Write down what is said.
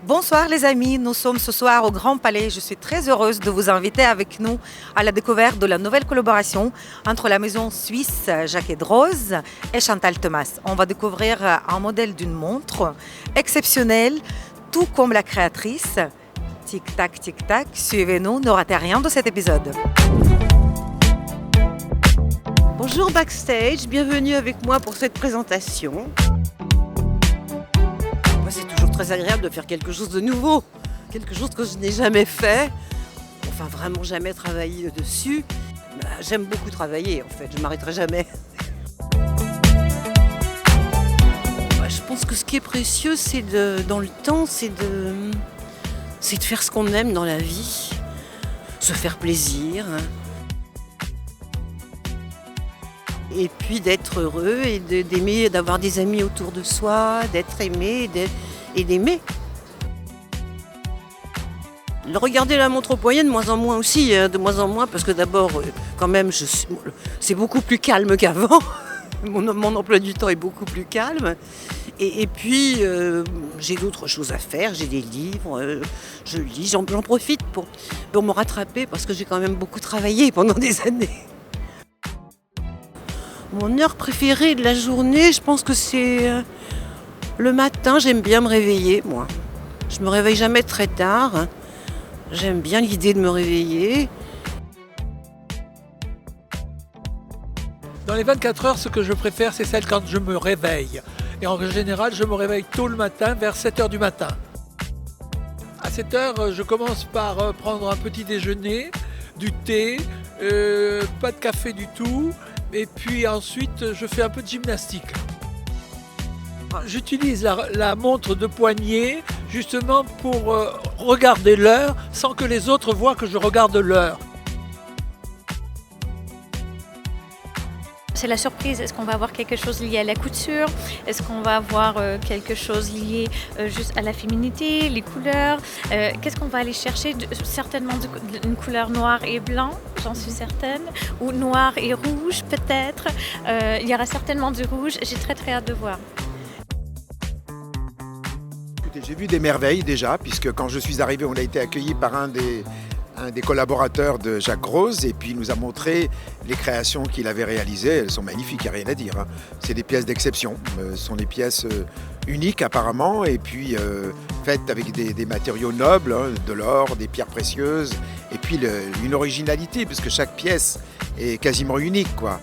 Bonsoir les amis, nous sommes ce soir au Grand Palais. Je suis très heureuse de vous inviter avec nous à la découverte de la nouvelle collaboration entre la maison suisse Jaquet Rose et Chantal Thomas. On va découvrir un modèle d'une montre exceptionnelle, tout comme la créatrice. Tic-tac, tic-tac, suivez-nous, ne ratez rien de cet épisode. Bonjour Backstage, bienvenue avec moi pour cette présentation. C'est toujours très agréable de faire quelque chose de nouveau, quelque chose que je n'ai jamais fait, enfin vraiment jamais travaillé dessus. J'aime beaucoup travailler en fait, je ne m'arrêterai jamais. Je pense que ce qui est précieux, dans le temps, c'est de faire ce qu'on aime dans la vie, se faire plaisir. Et puis d'être heureux et d'aimer, d'avoir des amis autour de soi, d'être aimé et d'aimer. Regarder la montre au poignet de moins en moins aussi, de moins en moins parce que d'abord, quand même, c'est beaucoup plus calme qu'avant. Mon emploi du temps est beaucoup plus calme. Et puis, j'ai d'autres choses à faire, j'ai des livres, je lis, j'en profite pour me rattraper parce que j'ai quand même beaucoup travaillé pendant des années. Mon heure préférée de la journée, je pense que c'est le matin. J'aime bien me réveiller, moi. Je me réveille jamais très tard. J'aime bien l'idée de me réveiller. Dans les 24 heures, ce que je préfère, c'est celle quand je me réveille. Et en général, je me réveille tôt le matin, vers 7 h du matin. À 7 h, je commence par prendre un petit déjeuner, du thé, pas de café du tout. Et puis ensuite, je fais un peu de gymnastique. J'utilise la montre de poignet justement pour regarder l'heure sans que les autres voient que je regarde l'heure. C'est la surprise. Est-ce qu'on va avoir quelque chose lié à la couture? Est-ce qu'on va avoir quelque chose lié juste à la féminité, les couleurs? Qu'est-ce qu'on va aller chercher? Certainement une couleur noire et blanc, j'en suis certaine. Ou noir et rouge peut-être. Il y aura certainement du rouge. J'ai très très hâte de voir. Écoutez, j'ai vu des merveilles déjà, puisque quand je suis arrivé, on a été accueillis par un des collaborateurs de Jacques Rose et puis il nous a montré les créations qu'il avait réalisées. Elles sont magnifiques, il n'y a rien à dire. C'est des pièces d'exception. Ce sont des pièces uniques apparemment et puis faites avec des matériaux nobles, de l'or, des pierres précieuses et puis une originalité puisque chaque pièce est quasiment unique, quoi.